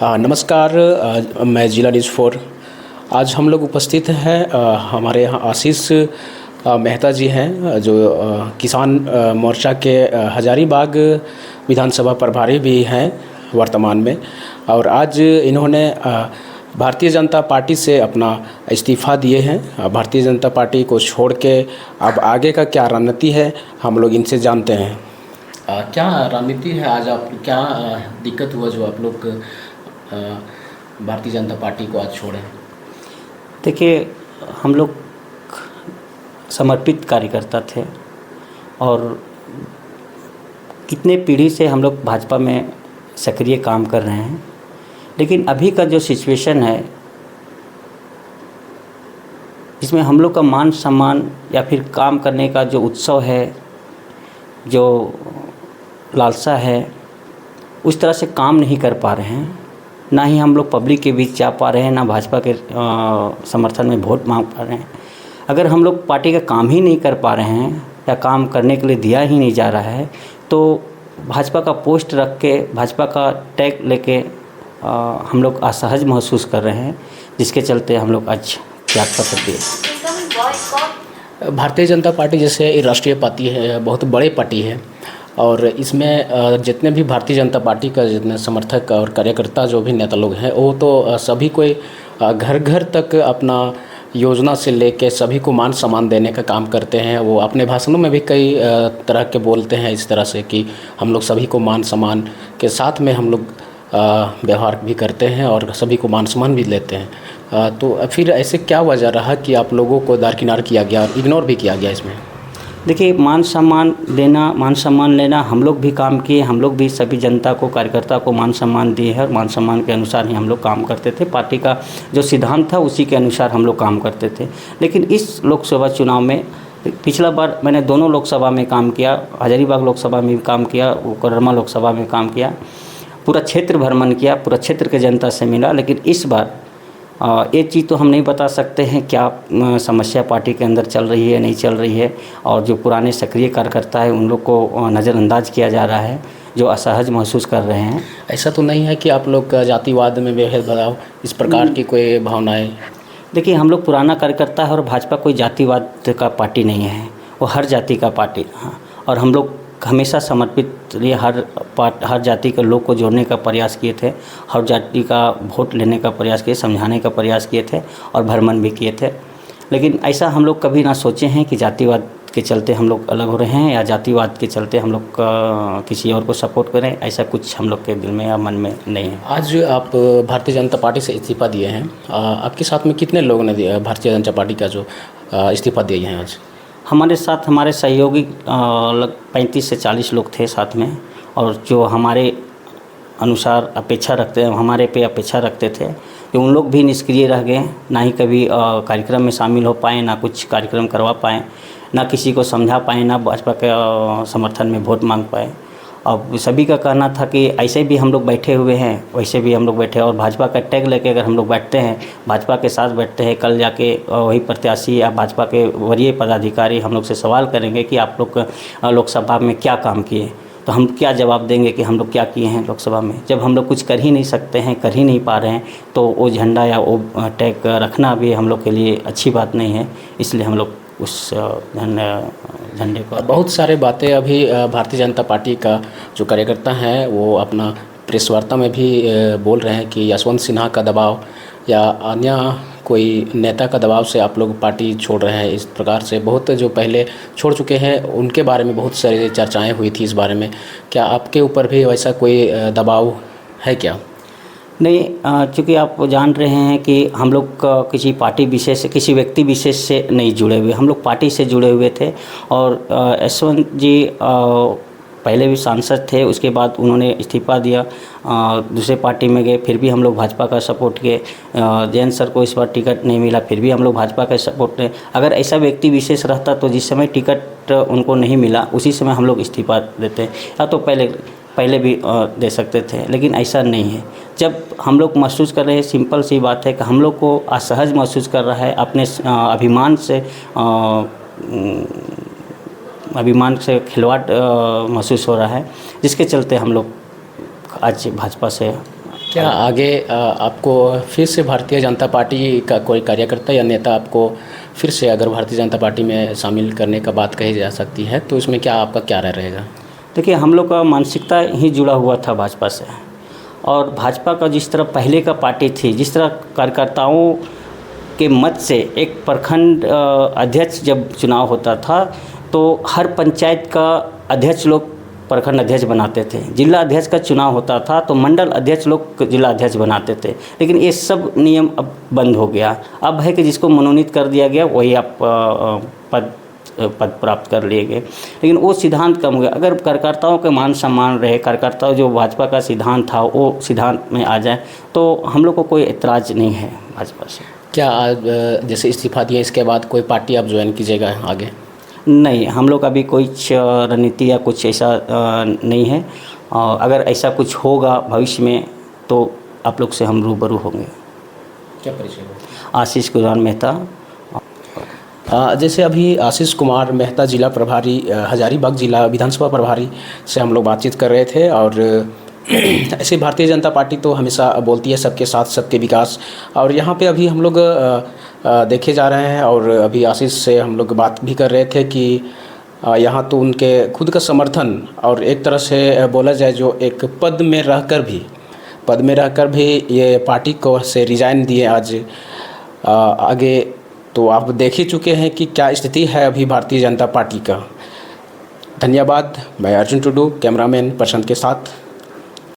नमस्कार। मैं जिला न्यूज़ 4। आज हम लोग उपस्थित हैं हमारे यहाँ आशीष मेहता जी हैं जो किसान मोर्चा के हजारीबाग विधानसभा प्रभारी भी हैं वर्तमान में। और आज इन्होंने भारतीय जनता पार्टी से अपना इस्तीफ़ा दिए हैं। भारतीय जनता पार्टी को छोड़ के अब आगे का क्या रणनीति है हम लोग इनसे जानते हैं। क्या रणनीति है आज? आप क्या दिक्कत हुआ जो आप लोग भारतीय जनता पार्टी को आज छोड़ें? देखिए, हम लोग समर्पित कार्यकर्ता थे और कितने पीढ़ी से हम लोग भाजपा में सक्रिय काम कर रहे हैं। लेकिन अभी का जो सिचुएशन है, इसमें हम लोग का मान सम्मान या फिर काम करने का जो उत्सव है, जो लालसा है, उस तरह से काम नहीं कर पा रहे हैं। ना ही हम लोग पब्लिक के बीच जा पा रहे हैं, ना भाजपा के समर्थन में वोट मांग पा रहे हैं। अगर हम लोग पार्टी का काम ही नहीं कर पा रहे हैं या काम करने के लिए दिया ही नहीं जा रहा है, तो भाजपा का पोस्ट रख के, भाजपा का टैग लेके हम लोग असहज महसूस कर रहे हैं, जिसके चलते हम लोग आज त्याग पत्र दिए। भारतीय जनता पार्टी जैसे राष्ट्रीय पार्टी है, बहुत बड़े पार्टी है, और इसमें जितने भी भारतीय जनता पार्टी का जितने समर्थक और कार्यकर्ता जो भी नेता लोग हैं, वो तो सभी कोई घर घर तक अपना योजना से लेके सभी को मान सम्मान देने का काम करते हैं। वो अपने भाषणों में भी कई तरह के बोलते हैं इस तरह से कि हम लोग सभी को मान सम्मान के साथ में हम लोग व्यवहार भी करते हैं और सभी को मान सम्मान भी लेते हैं। तो फिर ऐसे क्या वजह रहा कि आप लोगों को दरकिनार किया गया और इग्नोर भी किया गया इसमें? देखिए, मान सम्मान लेना हम लोग भी काम किए। हम लोग भी सभी जनता को, कार्यकर्ता को मान सम्मान दिए हैं और मान सम्मान के अनुसार ही हम लोग काम करते थे। पार्टी का जो सिद्धांत था उसी के अनुसार हम लोग काम करते थे। लेकिन इस लोकसभा चुनाव में, पिछला बार मैंने दोनों लोकसभा में काम किया, हजारीबाग लोकसभा में भी काम किया, कोडरमा लोकसभा में काम किया, पूरा क्षेत्र भ्रमण किया, पूरा क्षेत्र के जनता से मिला। लेकिन इस बार एक चीज़ तो हम नहीं बता सकते हैं क्या समस्या पार्टी के अंदर चल रही है, नहीं चल रही है, और जो पुराने सक्रिय कार्यकर्ता है उन लोग को नज़रअंदाज किया जा रहा है, जो असहज महसूस कर रहे हैं। ऐसा तो नहीं है कि आप लोग जातिवाद में भेदभाव, इस प्रकार की कोई भावनाएं? देखिए, हम लोग पुराना कार्यकर्ता है और भाजपा कोई जातिवाद का पार्टी नहीं है, वो हर जाति का पार्टी। हाँ, और हम लोग हमेशा समर्पित लिए हर जाति के लोग को जोड़ने का प्रयास किए थे, हर जाति का वोट लेने का प्रयास किए, समझाने का प्रयास किए थे और भ्रमण भी किए थे। लेकिन ऐसा हम लोग कभी ना सोचे हैं कि जातिवाद के चलते हम लोग अलग हो रहे हैं या जातिवाद के चलते हम लोग किसी और को सपोर्ट करें। ऐसा कुछ हम लोग के दिल में या मन में नहीं है। आज आप भारतीय जनता पार्टी से इस्तीफ़ा दिए हैं, आपके साथ में कितने लोगों ने दिया भारतीय जनता पार्टी का जो इस्तीफ़ा दिए हैं आज? हमारे साथ हमारे सहयोगी 35 से 40 लोग थे साथ में, और जो हमारे अनुसार अपेक्षा रखते हैं, हमारे पे अपेक्षा रखते थे, कि उन लोग भी निष्क्रिय रह गए। ना ही कभी कार्यक्रम में शामिल हो पाए, ना कुछ कार्यक्रम करवा पाए, ना किसी को समझा पाए, ना भाजपा के समर्थन में वोट मांग पाए। अब सभी का कहना था कि ऐसे भी हम लोग बैठे हुए हैं, वैसे भी हम लोग बैठे हैं, और भाजपा का टैग लेके अगर हम लोग बैठते हैं, भाजपा के साथ बैठते हैं, कल जाके वही प्रत्याशी या भाजपा के वरीय पदाधिकारी हम लोग से सवाल करेंगे कि आप लोग लोकसभा में क्या काम किए, तो हम क्या जवाब देंगे कि हम लोग क्या किए हैं लोकसभा में। जब हम लोग कुछ कर ही नहीं सकते हैं, कर ही नहीं पा रहे हैं, तो वो झंडा या वो टैग रखना भी हम लोग के लिए अच्छी बात नहीं है। इसलिए हम लोग उस झंडे को, बहुत सारे बातें अभी भारतीय जनता पार्टी का जो कार्यकर्ता हैं वो अपना प्रेस वार्ता में भी बोल रहे हैं कि यशवंत सिन्हा का दबाव या अन्य कोई नेता का दबाव से आप लोग पार्टी छोड़ रहे हैं। इस प्रकार से बहुत जो पहले छोड़ चुके हैं उनके बारे में बहुत सारी चर्चाएं हुई थी इस बारे में। क्या आपके ऊपर भी वैसा कोई दबाव है क्या? नहीं, चूँकि आप जान रहे हैं कि हम लोग किसी पार्टी विशेष, किसी व्यक्ति विशेष से नहीं जुड़े हुए, हम लोग पार्टी से जुड़े हुए थे। और यशवंत जी पहले भी सांसद थे, उसके बाद उन्होंने इस्तीफ़ा दिया, दूसरे पार्टी में गए, फिर भी हम लोग भाजपा का सपोर्ट किए। जयंत सर को इस बार टिकट नहीं मिला, फिर भी हम लोग भाजपा का सपोर्ट किए। अगर ऐसा व्यक्ति विशेष रहता तो जिस समय टिकट उनको नहीं मिला उसी समय हम लोग इस्तीफ़ा देते, या तो पहले भी दे सकते थे। लेकिन ऐसा नहीं है। जब हम लोग महसूस कर रहे हैं, सिंपल सी बात है कि हम लोग को असहज महसूस कर रहा है, अपने अभिमान से खिलवाड़ महसूस हो रहा है, जिसके चलते हम लोग आज भाजपा से क्या आगे आपको फिर से भारतीय जनता पार्टी का कोई कार्यकर्ता या नेता आपको फिर से अगर भारतीय जनता पार्टी में शामिल करने का बात कही जा सकती है तो इसमें क्या आपका क्या राय रहेगा? देखिए, हम लोग का मानसिकता ही जुड़ा हुआ था भाजपा से, और भाजपा का जिस तरह पहले का पार्टी थी, जिस तरह कार्यकर्ताओं के मत से एक प्रखंड अध्यक्ष जब चुनाव होता था तो हर पंचायत का अध्यक्ष लोग प्रखंड अध्यक्ष बनाते थे, जिला अध्यक्ष का चुनाव होता था तो मंडल अध्यक्ष लोग जिला अध्यक्ष बनाते थे। लेकिन ये सब नियम अब बंद हो गया। अब है कि जिसको मनोनीत कर दिया गया वही आप पद प्राप्त कर लिए गए। लेकिन वो सिद्धांत कम हो गया। अगर कार्यकर्ताओं के मान सम्मान रहे, कार्यकर्ता जो भाजपा का सिद्धांत था वो सिद्धांत में आ जाए तो हम लोग को कोई एतराज़ नहीं है भाजपा से। क्या जैसे इस्तीफा दिया इसके बाद कोई पार्टी आप ज्वाइन कीजिएगा आगे? नहीं, हम लोग अभी कोई रणनीति या कुछ ऐसा नहीं है। अगर ऐसा कुछ होगा भविष्य में तो आप लोग से हम रूबरू होंगे। क्या परिचय हो? आशीष कुमार मेहता। जैसे अभी आशीष कुमार मेहता जिला प्रभारी, हजारीबाग जिला विधानसभा प्रभारी से हम लोग बातचीत कर रहे थे। और ऐसे भारतीय जनता पार्टी तो हमेशा बोलती है सबके साथ सबके विकास, और यहाँ पे अभी हम लोग देखे जा रहे हैं। और अभी आशीष से हम लोग बात भी कर रहे थे कि यहाँ तो उनके खुद का समर्थन, और एक तरह से बोला जाए जो एक पद में रहकर भी ये पार्टी को से रिज़ाइन दिए आज। आगे तो आप देख ही चुके हैं कि क्या स्थिति है अभी भारतीय जनता पार्टी का। धन्यवाद। मैं अर्जुन टुडू, कैमरामैन प्रशांत के साथ।